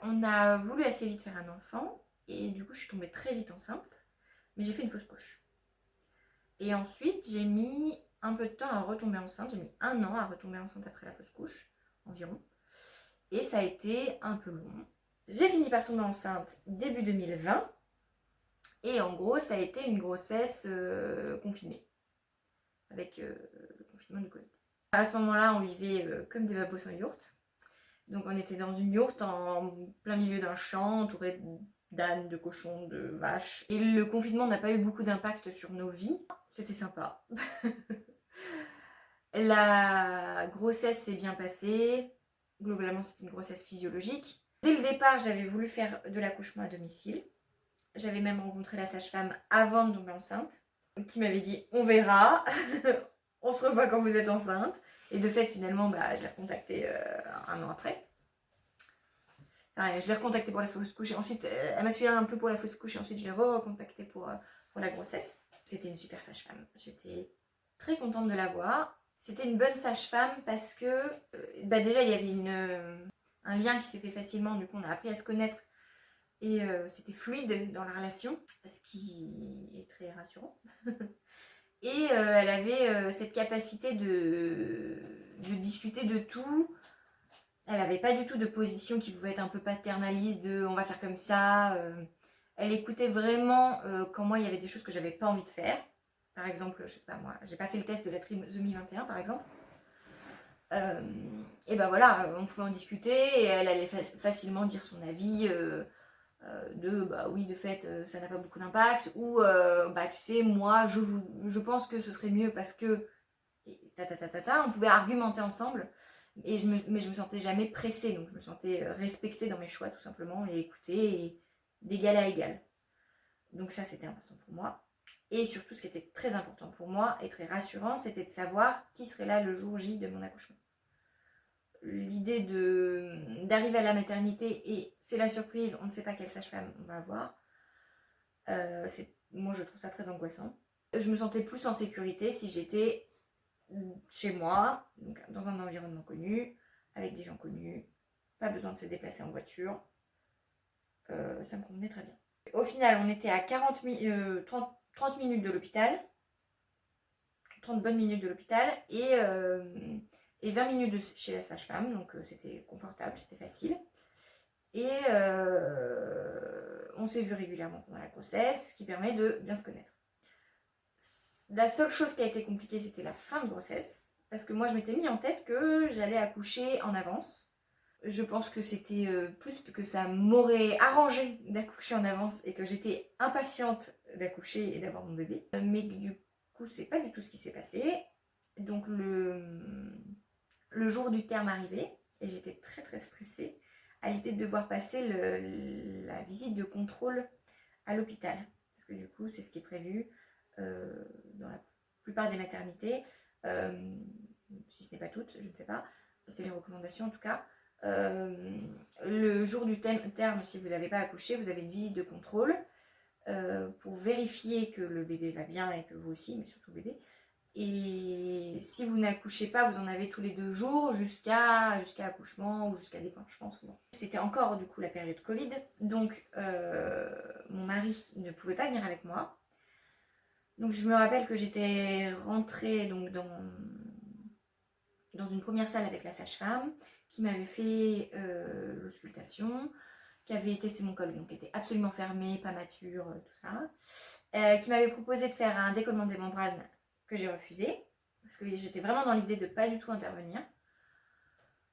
On a voulu assez vite faire un enfant et du coup je suis tombée très vite enceinte, mais j'ai fait une fausse couche. Et ensuite j'ai mis un peu de temps à retomber enceinte, j'ai mis 1 an à retomber enceinte après la fausse couche environ. Et ça a été un peu long. J'ai fini par tomber enceinte début 2020 et en gros ça a été une grossesse confinée avec le confinement du Covid. À ce moment-là on vivait comme des babos en yourte. Donc on était dans une yourte en plein milieu d'un champ, entouré d'ânes, de cochons, de vaches. Et le confinement n'a pas eu beaucoup d'impact sur nos vies. C'était sympa. La grossesse s'est bien passée. Globalement, c'était une grossesse physiologique. Dès le départ, j'avais voulu faire de l'accouchement à domicile. J'avais même rencontré la sage-femme avant de tomber enceinte, qui m'avait dit « on verra, on se revoit quand vous êtes enceinte ». Et de fait, finalement, je l'ai recontactée 1 an après. Enfin, je l'ai recontactée pour la fausse couche et ensuite, elle m'a suivi un peu pour la fausse couche et ensuite je l'ai recontactée pour la grossesse. C'était une super sage-femme. J'étais très contente de la voir. C'était une bonne sage-femme parce que déjà il y avait un lien qui s'est fait facilement, du coup on a appris à se connaître et c'était fluide dans la relation, ce qui est très rassurant. Et elle avait cette capacité de discuter de tout. Elle n'avait pas du tout de position qui pouvait être un peu paternaliste de on va faire comme ça. Elle écoutait vraiment quand moi il y avait des choses que j'avais pas envie de faire. Par exemple, je sais pas moi, j'ai pas fait le test de la trisomie 21 par exemple. Et ben voilà, on pouvait en discuter et elle allait facilement dire son avis de bah oui de fait ça n'a pas beaucoup d'impact ou tu sais moi je pense que ce serait mieux parce que on pouvait argumenter ensemble mais je me sentais jamais pressée, donc je me sentais respectée dans mes choix tout simplement et écoutée d'égal à égal. Donc ça c'était important pour moi. Et surtout ce qui était très important pour moi et très rassurant, c'était de savoir qui serait là le jour J de mon accouchement. L'idée d'arriver à la maternité et c'est la surprise, on ne sait pas quelle sage-femme on va avoir. Moi je trouve ça très angoissant. Je me sentais plus en sécurité si j'étais chez moi, donc dans un environnement connu, avec des gens connus, pas besoin de se déplacer en voiture. Ça me convenait très bien. Au final, on était à 30 minutes de l'hôpital, 30 bonnes minutes de l'hôpital, et 20 minutes chez la sage-femme, donc c'était confortable, c'était facile. Et on s'est vu régulièrement pendant la grossesse, ce qui permet de bien se connaître. La seule chose qui a été compliquée, c'était la fin de grossesse, parce que moi je m'étais mis en tête que j'allais accoucher en avance. Je pense que c'était plus que ça m'aurait arrangé d'accoucher en avance et que j'étais impatiente d'accoucher et d'avoir mon bébé. Mais du coup, c'est pas du tout ce qui s'est passé. Donc le jour du terme arrivait et j'étais très très stressée à l'idée de devoir passer la visite de contrôle à l'hôpital. Parce que du coup, c'est ce qui est prévu dans la plupart des maternités, si ce n'est pas toutes, je ne sais pas, c'est les recommandations en tout cas. Le jour du terme, si vous n'avez pas accouché, vous avez une visite de contrôle pour vérifier que le bébé va bien et que vous aussi, mais surtout le bébé. Et si vous n'accouchez pas, vous en avez tous les 2 jours jusqu'à accouchement ou jusqu'à déclenchement souvent. C'était encore du coup la période Covid, donc mon mari ne pouvait pas venir avec moi. Donc je me rappelle que j'étais rentrée donc dans une première salle avec la sage-femme qui m'avait fait l'auscultation, qui avait testé mon col, donc qui était absolument fermé, pas mature, tout ça, qui m'avait proposé de faire un décollement des membranes que j'ai refusé, parce que j'étais vraiment dans l'idée de pas du tout intervenir.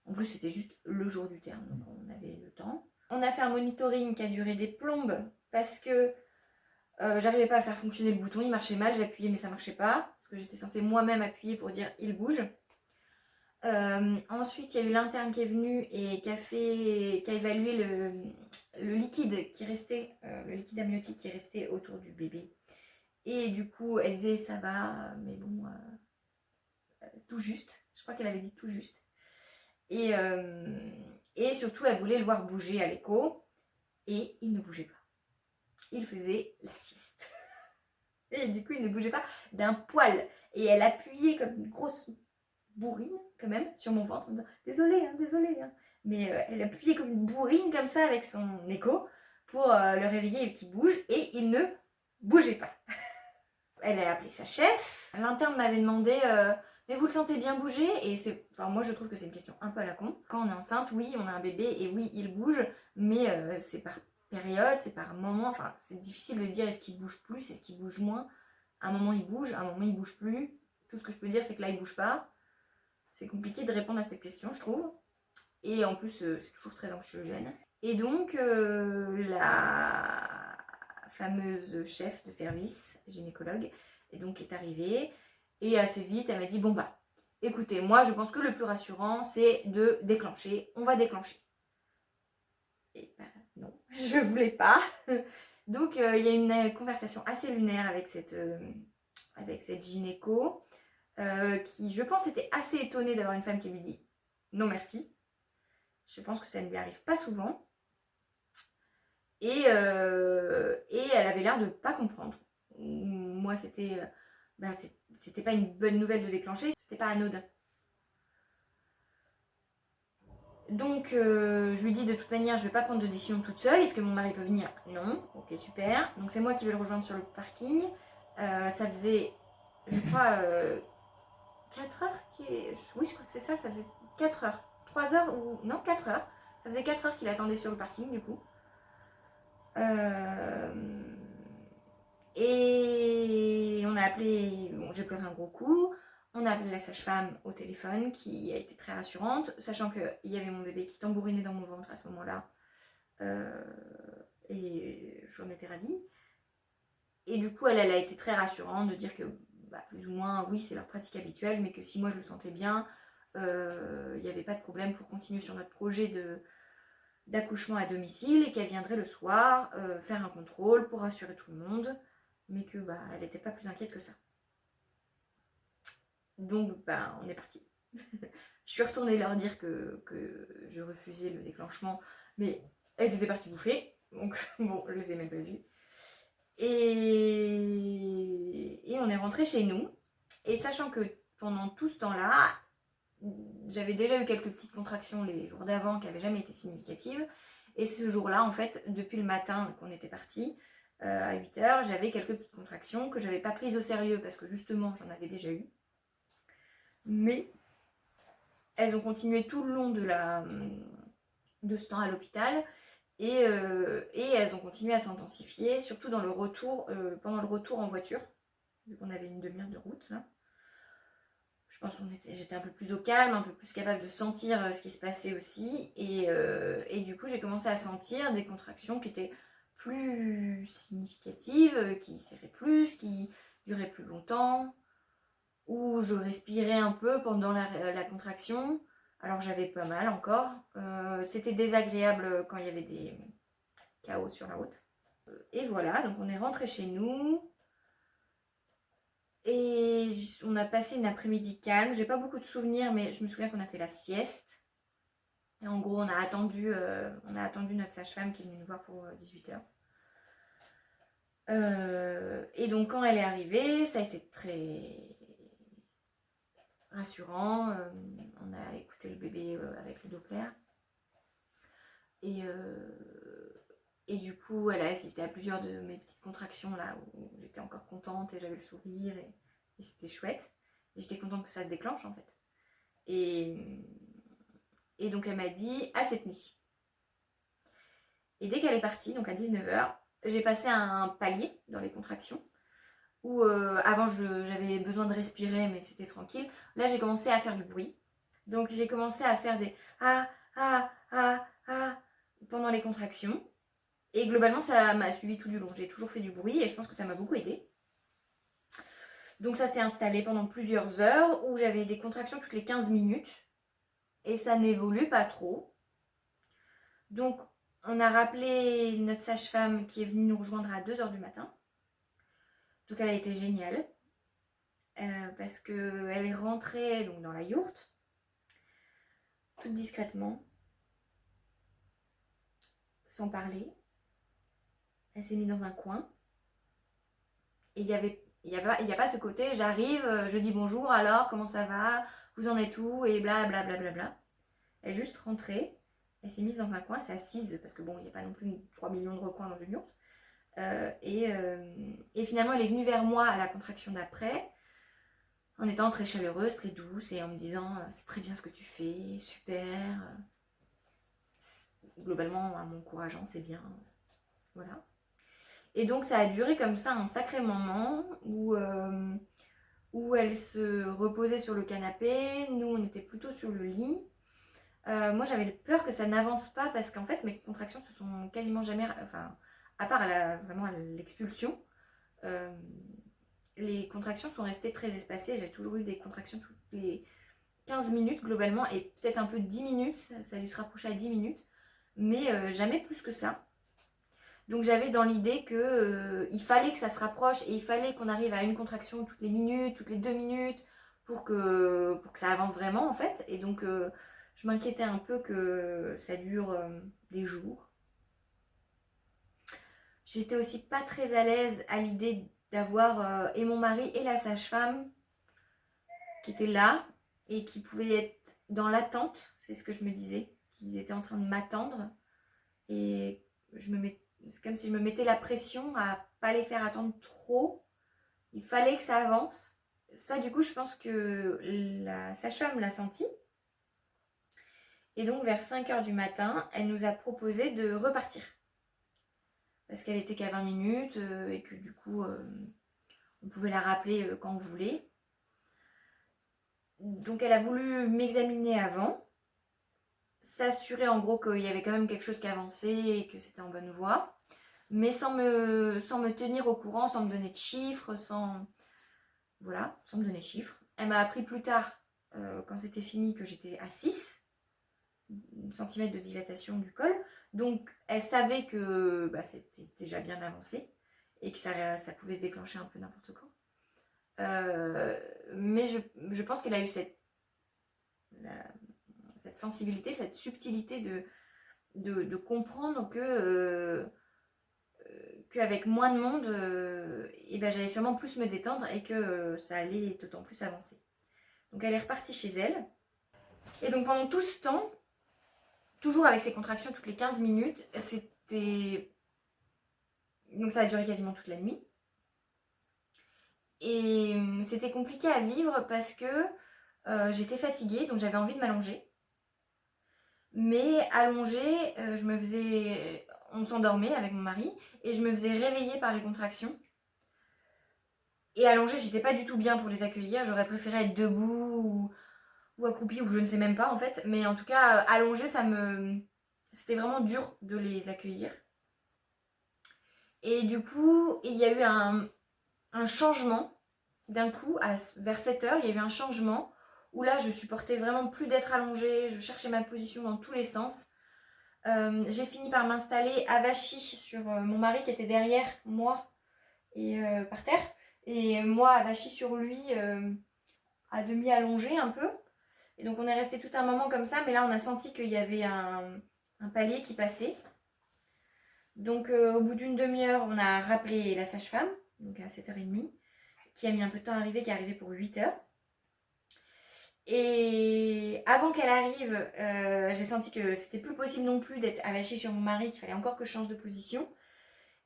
En plus, c'était juste le jour du terme, donc on avait le temps. On a fait un monitoring qui a duré des plombes, parce que j'arrivais pas à faire fonctionner le bouton, il marchait mal, j'appuyais mais ça marchait pas, parce que j'étais censée moi-même appuyer pour dire il bouge. Ensuite, il y a eu l'interne qui est venu et qui a évalué le liquide qui restait, le liquide amniotique qui restait autour du bébé. Et du coup, elle disait ça va, mais bon, tout juste. Je crois qu'elle avait dit tout juste. Et surtout, elle voulait le voir bouger à l'écho. Et il ne bougeait pas. Il faisait la sieste. Et du coup, il ne bougeait pas d'un poil. Et elle appuyait comme une grosse bourrine, quand même, sur mon ventre, en me disant désolée, hein. mais elle appuyait comme une bourrine comme ça avec son écho pour le réveiller et qu'il bouge, et il ne bougeait pas. Elle a appelé sa chef. L'interne m'avait demandé mais vous le sentez bien bouger? Et moi je trouve que c'est une question un peu à la con. Quand on est enceinte, oui, on a un bébé et oui, il bouge, mais c'est par période, c'est par moment. Enfin, c'est difficile de dire est-ce qu'il bouge plus, est-ce qu'il bouge moins. À un moment il bouge, à un moment il bouge plus. Tout ce que je peux dire, c'est que là il bouge pas. C'est compliqué de répondre à cette question, je trouve. Et en plus, c'est toujours très anxiogène. Et donc, la fameuse chef de service, gynécologue, est arrivée. Et assez vite, elle m'a dit, bon bah, écoutez, moi je pense que le plus rassurant, c'est de déclencher. On va déclencher. Et bah non, je voulais pas. Donc, il y a une conversation assez lunaire avec cette gynéco, qui, je pense, était assez étonnée d'avoir une femme qui lui dit non merci. Je pense que ça ne lui arrive pas souvent. Et elle avait l'air de ne pas comprendre. Moi, c'était pas une bonne nouvelle de déclencher, c'était pas anodin. Donc, je lui dis de toute manière, je vais pas prendre de décision toute seule. Est-ce que mon mari peut venir? Non. Ok, super. Donc, c'est moi qui vais le rejoindre sur le parking. Ça faisait, je crois, 4 heures oui, je crois que c'est ça. Ça faisait 4 heures. 3 heures ou... Non, 4 heures. Ça faisait 4 heures qu'il attendait sur le parking, du coup. Et on a appelé... Bon, j'ai pleuré un gros coup. On a appelé la sage-femme au téléphone, qui a été très rassurante, sachant qu'il y avait mon bébé qui tambourinait dans mon ventre à ce moment-là. Et j'en étais ravie. Et du coup, elle a été très rassurante de dire que, plus ou moins, oui, c'est leur pratique habituelle, mais que si moi je le sentais bien, il n'y avait pas de problème pour continuer sur notre projet d'accouchement à domicile, et qu'elle viendrait le soir faire un contrôle pour rassurer tout le monde, mais que elle n'était pas plus inquiète que ça. Donc on est parti. Je suis retournée leur dire que je refusais le déclenchement, mais elles étaient parties bouffer, donc bon, je les ai même pas vues. Et on est rentré chez nous, et sachant que pendant tout ce temps-là, j'avais déjà eu quelques petites contractions les jours d'avant qui n'avaient jamais été significatives. Et ce jour-là, en fait, depuis le matin qu'on était parti, à 8h, j'avais quelques petites contractions que je n'avais pas prises au sérieux parce que justement, j'en avais déjà eu. Mais elles ont continué tout le long de ce temps à l'hôpital. Et elles ont continué à s'intensifier, surtout dans le retour, pendant le retour en voiture, vu qu'on avait une demi-heure de route là. Je pense que j'étais un peu plus au calme, un peu plus capable de sentir ce qui se passait aussi. Et du coup, j'ai commencé à sentir des contractions qui étaient plus significatives, qui serraient plus, qui duraient plus longtemps, où je respirais un peu pendant la contraction. Alors j'avais pas mal encore. C'était désagréable quand il y avait des chaos sur la route. Et voilà, donc on est rentré chez nous. Et on a passé une après-midi calme. J'ai pas beaucoup de souvenirs, mais je me souviens qu'on a fait la sieste. Et en gros, on a attendu notre sage-femme qui venait nous voir pour 18h. Et donc, quand elle est arrivée, ça a été très rassurant. On a écouté le bébé avec le Doppler. Et du coup, elle a assisté à plusieurs de mes petites contractions là où j'étais encore contente et j'avais le sourire et c'était chouette. Et j'étais contente que ça se déclenche en fait. Et donc elle m'a dit à cette nuit. Et dès qu'elle est partie, donc à 19h, j'ai passé un palier dans les contractions où avant j'avais besoin de respirer mais c'était tranquille. Là j'ai commencé à faire du bruit. Donc j'ai commencé à faire des ah ah ah ah pendant les contractions. Et globalement, ça m'a suivi tout du long. J'ai toujours fait du bruit et je pense que ça m'a beaucoup aidé. Donc ça s'est installé pendant plusieurs heures où j'avais des contractions toutes les 15 minutes. Et ça n'évolue pas trop. Donc on a rappelé notre sage-femme qui est venue nous rejoindre à 2h du matin. Donc elle a été géniale. Parce qu'elle est rentrée donc, dans la yourte. Toute discrètement. Sans parler. Elle s'est mise dans un coin. Et il n'y a pas ce côté, j'arrive, je dis bonjour, alors, comment ça va, vous en êtes où, et blablabla. Elle est juste rentrée, Elle s'est mise dans un coin, elle s'est assise, parce que bon, il n'y a pas non plus 3 millions de recoins dans une yourte. Et finalement, elle est venue vers moi à la contraction d'après, en étant très chaleureuse, très douce, et en me disant c'est très bien ce que tu fais, super. Globalement, en m'encourageant, c'est bien. Voilà. Et donc, ça a duré comme ça un sacré moment où elle se reposait sur le canapé, nous, on était plutôt sur le lit. Moi, j'avais peur que ça n'avance pas parce qu'en fait, mes contractions se sont quasiment jamais. Enfin, à part vraiment à l'expulsion, euh, les contractions sont restées très espacées. J'ai toujours eu des contractions toutes les 15 minutes globalement et peut-être un peu 10 minutes. Ça a dû se rapprocher à 10 minutes, mais jamais plus que ça. Donc j'avais dans l'idée il fallait que ça se rapproche et il fallait qu'on arrive à une contraction toutes les minutes, toutes les 2 minutes pour que ça avance vraiment en fait. Et donc je m'inquiétais un peu que ça dure des jours. J'étais aussi pas très à l'aise à l'idée d'avoir et mon mari et la sage-femme qui étaient là et qui pouvaient être dans l'attente, c'est ce que je me disais, qu'ils étaient en train de m'attendre. Et c'est comme si je me mettais la pression à pas les faire attendre trop. Il fallait que ça avance. Ça, du coup, je pense que la sage-femme l'a senti. Et donc, vers 5h du matin, elle nous a proposé de repartir. Parce qu'elle était qu'à 20 minutes et que du coup, on pouvait la rappeler quand on voulait. Donc, elle a voulu m'examiner avant. S'assurer en gros qu'il y avait quand même quelque chose qui avançait et que c'était en bonne voie. Mais sans me tenir au courant, sans me donner de chiffres, sans me donner de chiffres. Elle m'a appris plus tard, quand c'était fini, que j'étais à 6 cm de dilatation du col. Donc, elle savait que c'était déjà bien avancé et que ça pouvait se déclencher un peu n'importe quand. Mais je pense qu'elle a eu cette sensibilité, cette subtilité de comprendre qu'avec moins de monde, j'allais sûrement plus me détendre et que ça allait d'autant plus avancer. Donc elle est repartie chez elle. Et donc pendant tout ce temps, toujours avec ces contractions toutes les 15 minutes, donc ça a duré quasiment toute la nuit. Et c'était compliqué à vivre parce que j'étais fatiguée, donc j'avais envie de m'allonger. Mais allongée, on s'endormait avec mon mari et je me faisais réveiller par les contractions. Et allongée, j'étais pas du tout bien pour les accueillir. J'aurais préféré être debout ou accroupie ou je ne sais même pas en fait. Mais en tout cas, allongée, c'était vraiment dur de les accueillir. Et du coup, il y a eu un changement. D'un coup, vers 7h, il y a eu un changement où là, je supportais vraiment plus d'être allongée. Je cherchais ma position dans tous les sens. J'ai fini par m'installer avachie sur mon mari qui était derrière moi et par terre. Et moi avachie sur lui à demi allongé un peu. Et donc on est resté tout un moment comme ça, mais là on a senti qu'il y avait un palier qui passait. Donc au bout d'une demi-heure, on a rappelé la sage-femme, donc à 7h30, qui a mis un peu de temps à arriver, qui est arrivée pour 8h. Et avant qu'elle arrive, j'ai senti que c'était plus possible non plus d'être avachie sur mon mari, qu'il fallait encore que je change de position.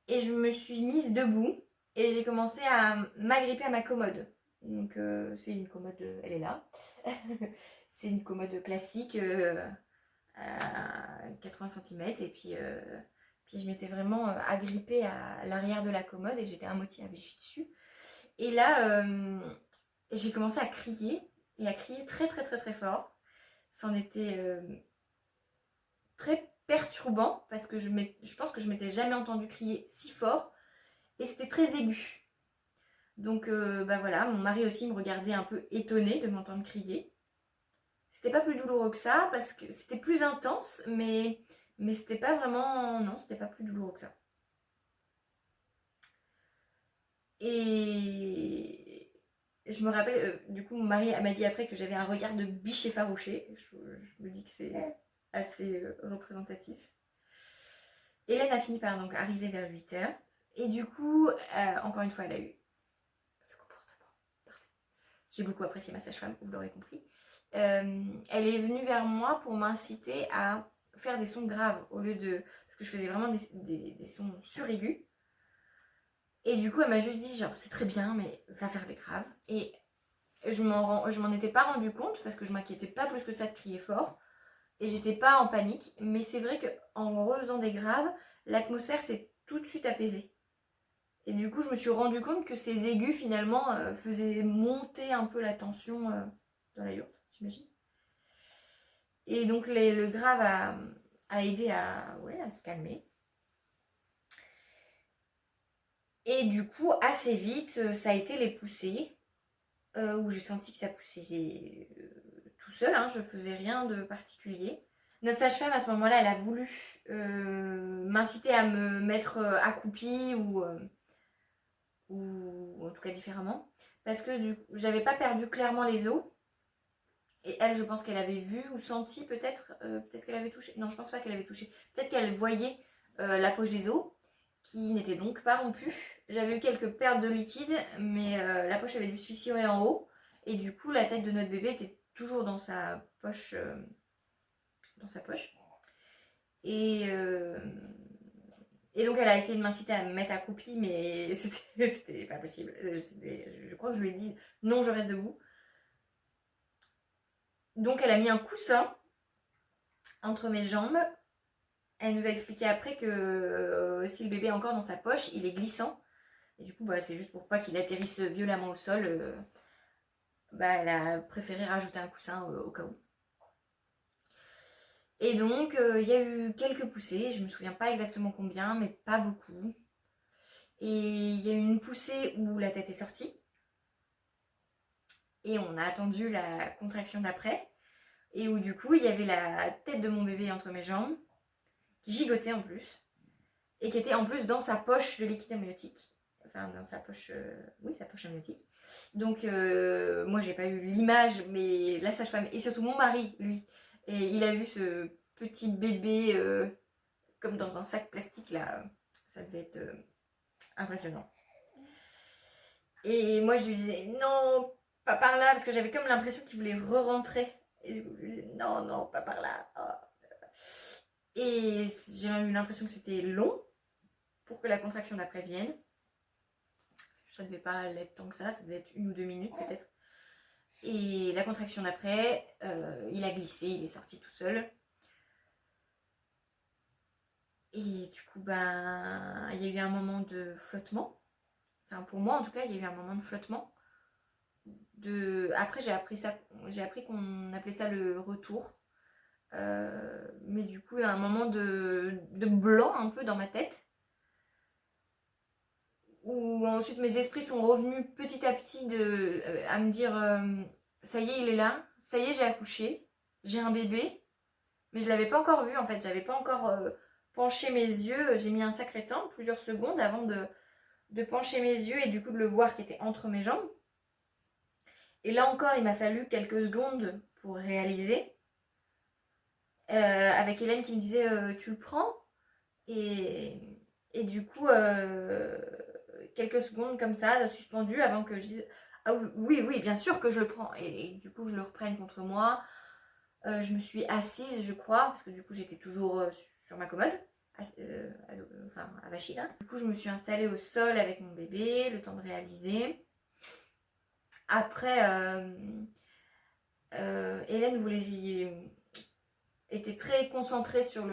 Et je me suis mise debout et j'ai commencé à m'agripper à ma commode. Donc c'est une commode, elle est là. C'est une commode classique à 80 cm. Et puis je m'étais vraiment agrippée à l'arrière de la commode et j'étais à moitié avachie dessus. Et là, j'ai commencé à crier et à crier très très très très fort. C'en était très perturbant parce que je pense que je m'étais jamais entendue crier si fort et c'était très aigu. Donc voilà, mon mari aussi me regardait un peu étonné de m'entendre crier. C'était pas plus douloureux que ça parce que c'était plus intense, mais c'était pas vraiment, non, c'était pas plus douloureux que ça. Et je me rappelle, du coup, mon mari m'a dit après que j'avais un regard de biche effarouché. Je me dis que c'est assez représentatif. Hélène a fini par donc arriver vers 8h. Et du coup, encore une fois, elle a eu le comportement parfait. J'ai beaucoup apprécié ma sage-femme, vous l'aurez compris. Elle est venue vers moi pour m'inciter à faire des sons graves au lieu de... Parce que je faisais vraiment des sons suraigus. Et du coup, elle m'a juste dit, genre, c'est très bien, mais va faire les graves. Et je m'en étais pas rendu compte parce que je m'inquiétais pas plus que ça de crier fort. Et j'étais pas en panique. Mais c'est vrai qu'en refaisant des graves, l'atmosphère s'est tout de suite apaisée. Et du coup, je me suis rendu compte que ces aigus, finalement, faisaient monter un peu la tension dans la yourte, j'imagine. Et donc, le grave a aidé à se calmer. Et du coup, assez vite, ça a été les poussées, où j'ai senti que ça poussait tout seul, hein, je faisais rien de particulier. Notre sage-femme, à ce moment-là, elle a voulu m'inciter à me mettre accroupie ou en tout cas différemment, parce que du coup, j'avais pas perdu clairement les os. Et elle, je pense qu'elle avait vu ou senti peut-être qu'elle avait touché. Non, je pense pas qu'elle avait touché. Peut-être qu'elle voyait la poche des os, qui n'était donc pas rompue. J'avais eu quelques pertes de liquide, mais la poche avait dû se fissurer en haut. Et du coup, la tête de notre bébé était toujours dans sa poche. Et, euh, et donc, elle a essayé de m'inciter à me mettre accroupie, mais c'était pas possible. Je crois que je lui ai dit non, je reste debout. Donc, elle a mis un coussin entre mes jambes. Elle nous a expliqué après que si le bébé est encore dans sa poche, il est glissant. Et du coup, c'est juste pour pas qu'il atterrisse violemment au sol. Elle a préféré rajouter un coussin au cas où. Et donc, il y a eu quelques poussées. Je me souviens pas exactement combien, mais pas beaucoup. Et il y a eu une poussée où la tête est sortie. Et on a attendu la contraction d'après. Et où du coup, il y avait la tête de mon bébé entre mes jambes, qui gigotait en plus. Et qui était en plus dans sa poche de liquide amniotique. Enfin, dans sa poche, sa poche amniotique. Donc, moi, j'ai pas eu l'image, mais la sage-femme et surtout mon mari, lui, et il a vu ce petit bébé comme dans un sac plastique, là. Ça devait être impressionnant. Et moi, je lui disais, non, pas par là, parce que j'avais comme l'impression qu'il voulait re-rentrer. Et du coup, je lui disais, non, non, pas par là. Oh. Et j'ai même eu l'impression que c'était long pour que la contraction d'après vienne. Ça devait pas l'être tant que ça devait être 1 ou 2 minutes peut-être. Et la contraction d'après, il a glissé, il est sorti tout seul. Et du coup, il y a eu un moment de flottement. Enfin, pour moi, en tout cas, il y a eu un moment de flottement. Après, j'ai appris qu'on appelait ça le retour. Mais du coup, il y a un moment de blanc un peu dans ma tête. Où ensuite mes esprits sont revenus petit à petit à me dire ça y est, il est là, ça y est, j'ai accouché, j'ai un bébé, mais je l'avais pas encore vu en fait, j'avais pas encore penché mes yeux, j'ai mis un sacré temps, plusieurs secondes avant de pencher mes yeux et du coup de le voir qui était entre mes jambes. Et là encore, il m'a fallu quelques secondes pour réaliser, avec Hélène qui me disait tu le prends et du coup quelques secondes comme ça, suspendu avant que je dise ah oui, oui, bien sûr que je le prends. Et du coup, je le reprenne contre moi. Je me suis assise, je crois, parce que du coup, j'étais toujours sur ma commode, à la chine. Du coup, je me suis installée au sol avec mon bébé, le temps de réaliser. Après, Hélène était très concentrée sur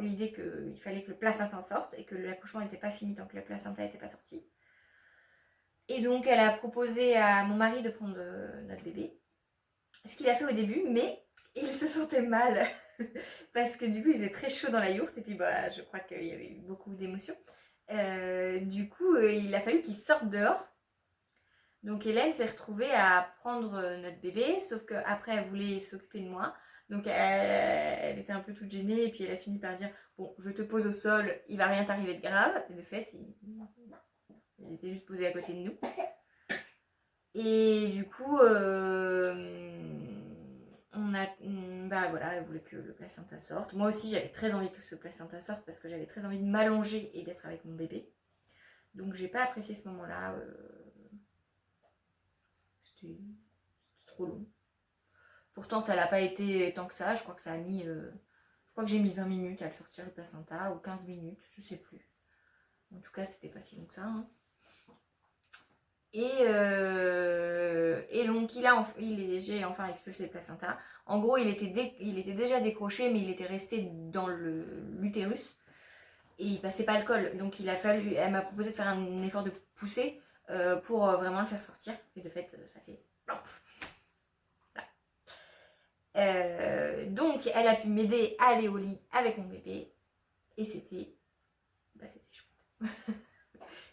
l'idée qu'il fallait que le placenta sorte et que l'accouchement n'était pas fini tant que le placenta n'était pas sorti. Et donc, elle a proposé à mon mari de prendre notre bébé. Ce qu'il a fait au début, mais il se sentait mal. Parce que du coup, il faisait très chaud dans la yourte. Et puis, je crois qu'il y avait eu beaucoup d'émotions. Du coup, il a fallu qu'il sorte dehors. Donc, Hélène s'est retrouvée à prendre notre bébé. Sauf qu'après, elle voulait s'occuper de moi. Donc, elle était un peu toute gênée. Et puis, elle a fini par dire bon, je te pose au sol, il va rien t'arriver de grave. Et de fait, il était juste posé à côté de nous. Et du coup, elle voulait que le placenta sorte. Moi aussi, j'avais très envie que ce placenta sorte parce que j'avais très envie de m'allonger et d'être avec mon bébé. Donc, j'ai pas apprécié ce moment-là. C'était trop long. Pourtant, ça l'a pas été tant que ça. Je crois que ça a mis crois que j'ai mis 20 minutes à le sortir le placenta, ou 15 minutes, je sais plus. En tout cas, c'était pas si long que ça. Hein. Et donc, j'ai enfin expulsé le placenta. En gros, il était déjà décroché, mais il était resté dans l'utérus. Et il passait pas le col. Donc, elle m'a proposé de faire un effort de poussée pour vraiment le faire sortir. Et de fait, ça fait... donc, elle a pu m'aider à aller au lit avec mon bébé. Et c'était chouette.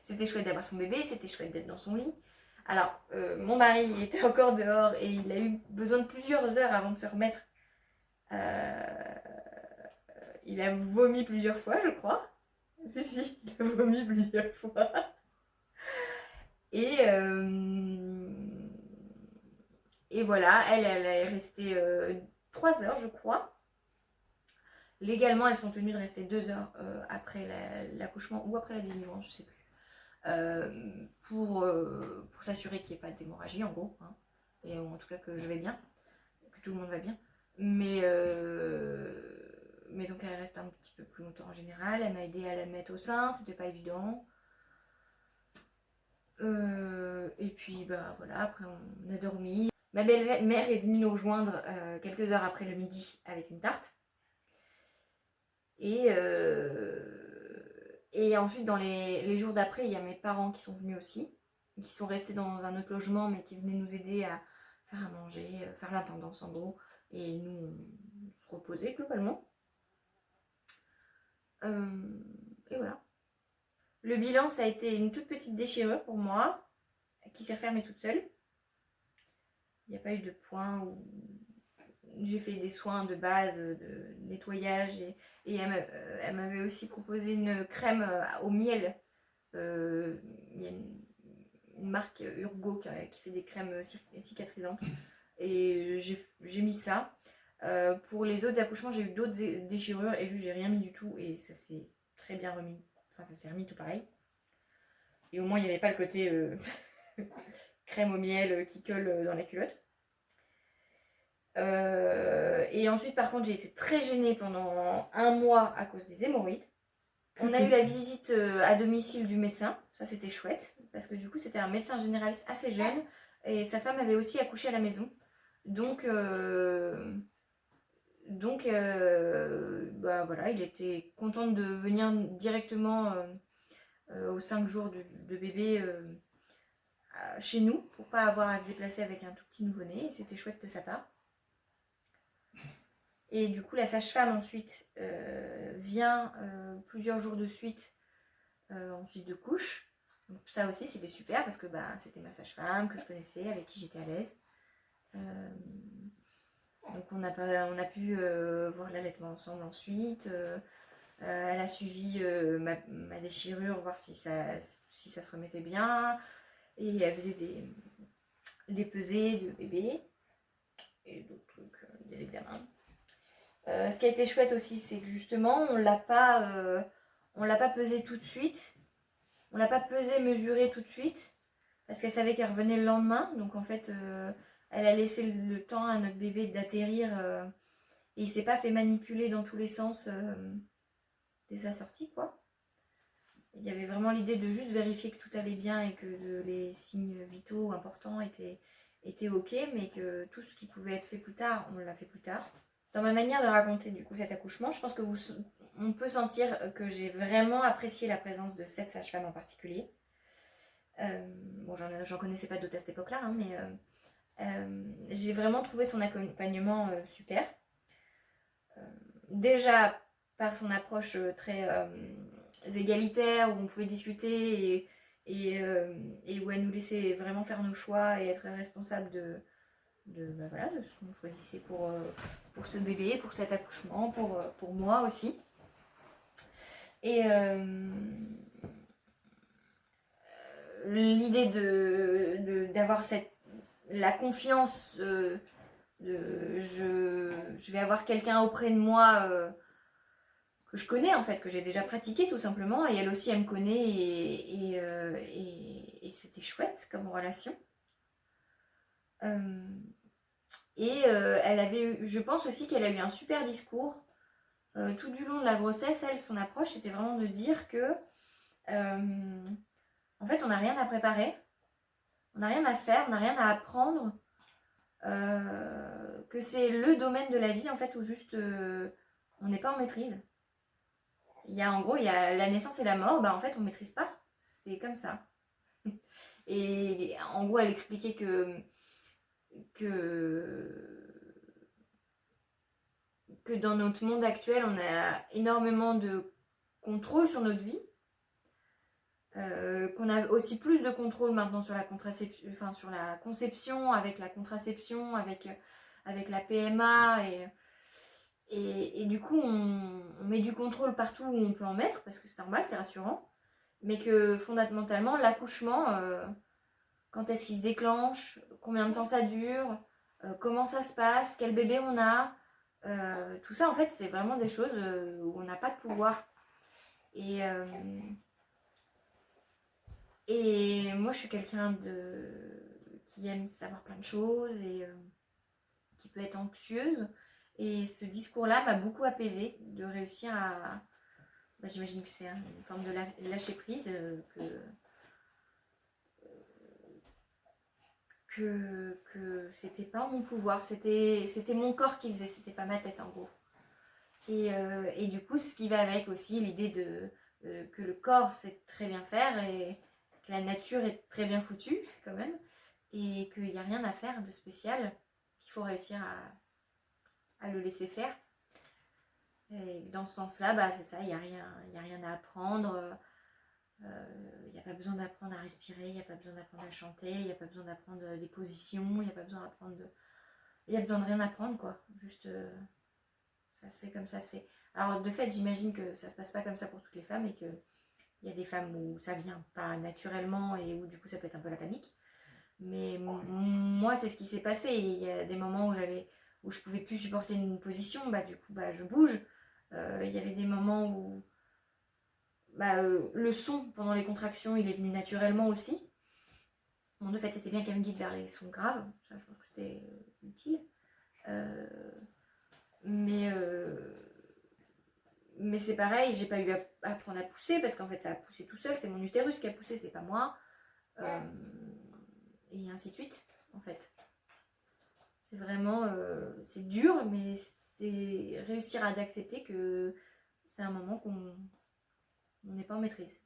C'était chouette d'avoir son bébé, c'était chouette d'être dans son lit. Alors, mon mari était encore dehors et il a eu besoin de plusieurs heures avant de se remettre. Il a vomi plusieurs fois, je crois. Si, il a vomi plusieurs fois. Et voilà, elle est restée 3 heures, je crois. Légalement, elles sont tenues de rester 2 heures après l'accouchement ou après la délivrance, je sais plus. Pour s'assurer qu'il n'y ait pas d'hémorragie, en gros. Hein. Et en tout cas que je vais bien, que tout le monde va bien. Mais donc elle reste un petit peu plus longtemps en général. Elle m'a aidé à la mettre au sein, c'était pas évident. Et puis bah voilà, après on a dormi. Ma belle-mère est venue nous rejoindre quelques heures après le midi avec une tarte. Et ensuite dans les jours d'après, il y a mes parents qui sont venus aussi, qui sont restés dans un autre logement mais qui venaient nous aider à faire à manger, faire l'intendance en gros. Et nous, on se reposait globalement. Et voilà. Le bilan, ça a été une toute petite déchirure pour moi, qui s'est refermée toute seule. Il n'y a pas eu de point où j'ai fait des soins de base, de nettoyage. Et elle m'avait aussi proposé une crème au miel. Il y a une marque Urgo qui fait des crèmes cicatrisantes. Et j'ai mis ça. Pour les autres accouchements, j'ai eu d'autres déchirures et juste j'ai rien mis du tout. Et ça s'est très bien remis. Enfin, ça s'est remis tout pareil. Et au moins, il n'y avait pas le côté crème au miel qui colle dans la culotte. Et ensuite, par contre, j'ai été très gênée pendant 1 mois à cause des hémorroïdes. On a eu la visite à domicile du médecin. Ça, c'était chouette. Parce que du coup, c'était un médecin généraliste assez jeune. Et sa femme avait aussi accouché à la maison. Donc bah, voilà, il était content de venir directement aux 5 jours de bébé chez nous. Pour pas avoir à se déplacer avec un tout petit nouveau-né. Et c'était chouette de sa part. Et du coup, la sage-femme ensuite vient plusieurs jours de suite, ensuite de couche. Donc ça aussi, c'était super parce que bah, c'était ma sage-femme que je connaissais, avec qui j'étais à l'aise. Donc on a pu voir l'allaitement ensemble ensuite. Elle a suivi ma déchirure, voir si ça se remettait bien. Et elle faisait des pesées de bébé et d'autres trucs, des examens. Ce qui a été chouette aussi, c'est que justement, on l'a pas pesé tout de suite. On l'a pas pesé, mesuré tout de suite. Parce qu'elle savait qu'elle revenait le lendemain. Donc en fait, elle a laissé le temps à notre bébé d'atterrir. Et il s'est pas fait manipuler dans tous les sens dès sa sortie, quoi. Il y avait vraiment l'idée de juste vérifier que tout allait bien et que les signes vitaux importants étaient ok. Mais que tout ce qui pouvait être fait plus tard, on l'a fait plus tard. Dans ma manière de raconter du coup cet accouchement, je pense que on peut sentir que j'ai vraiment apprécié la présence de cette sage-femme en particulier. Bon, j'en connaissais pas d'autres à cette époque-là, hein, mais j'ai vraiment trouvé son accompagnement super. Déjà par son approche très égalitaire, où on pouvait discuter et où elle nous laissait vraiment faire nos choix et être responsable de ce qu'on choisissait pour ce bébé, pour cet accouchement, pour moi aussi. Et l'idée d'avoir la confiance je vais avoir quelqu'un auprès de moi que je connais en fait, que j'ai déjà pratiqué tout simplement, et elle aussi elle me connaît et c'était chouette comme relation. Et elle avait eu, je pense aussi qu'elle a eu un super discours tout du long de la grossesse, elle, son approche, c'était vraiment de dire que, en fait, on n'a rien à préparer, on n'a rien à faire, on n'a rien à apprendre, que c'est le domaine de la vie, en fait, où juste on n'est pas en maîtrise. En gros, il y a la naissance et la mort, bah en fait, on ne maîtrise pas, c'est comme ça. Et en gros, elle expliquait que dans notre monde actuel, on a énormément de contrôle sur notre vie, qu'on a aussi plus de contrôle maintenant sur la contraception, enfin sur la conception, avec la contraception, avec la PMA, et du coup on met du contrôle partout où on peut en mettre, parce que c'est normal, c'est rassurant, mais que fondamentalement l'accouchement, quand est-ce qu'il se déclenche, combien de temps ça dure, comment ça se passe, quel bébé on a, tout ça en fait c'est vraiment des choses où on n'a pas de pouvoir. Et moi je suis quelqu'un qui aime savoir plein de choses et qui peut être anxieuse. Et ce discours-là m'a beaucoup apaisée, de réussir à... Bah, j'imagine que c'est une forme de lâcher prise, que c'était pas mon pouvoir, c'était mon corps qui faisait, c'était pas ma tête en gros. Et du coup, ce qui va avec aussi, l'idée que le corps sait très bien faire et que la nature est très bien foutue quand même, et qu'il n'y a rien à faire de spécial, qu'il faut réussir à le laisser faire. Et dans ce sens-là, bah, c'est ça, il n'y a rien à apprendre. Il n'y a pas besoin d'apprendre à respirer, il n'y a pas besoin d'apprendre à chanter, il n'y a pas besoin d'apprendre des positions, il n'y a pas besoin de rien apprendre, quoi. Juste, ça se fait comme ça se fait. Alors, de fait, j'imagine que ça se passe pas comme ça pour toutes les femmes et qu'il y a des femmes où ça vient pas naturellement et où du coup ça peut être un peu la panique. Mais moi, c'est ce qui s'est passé. Il y a des moments où je pouvais plus supporter une position, bah du coup, bah je bouge. Il y avait des moments où le son pendant les contractions, il est venu naturellement aussi. Bon, de fait, c'était bien qu'elle me guide vers les sons graves. Ça, je pense que c'était utile. Euh, mais c'est pareil, j'ai pas eu à apprendre à pousser parce qu'en fait, ça a poussé tout seul. C'est mon utérus qui a poussé, c'est pas moi. Et ainsi de suite, en fait. C'est vraiment... c'est dur, mais c'est réussir à d'accepter que c'est un moment qu'on n'est pas en maîtrise.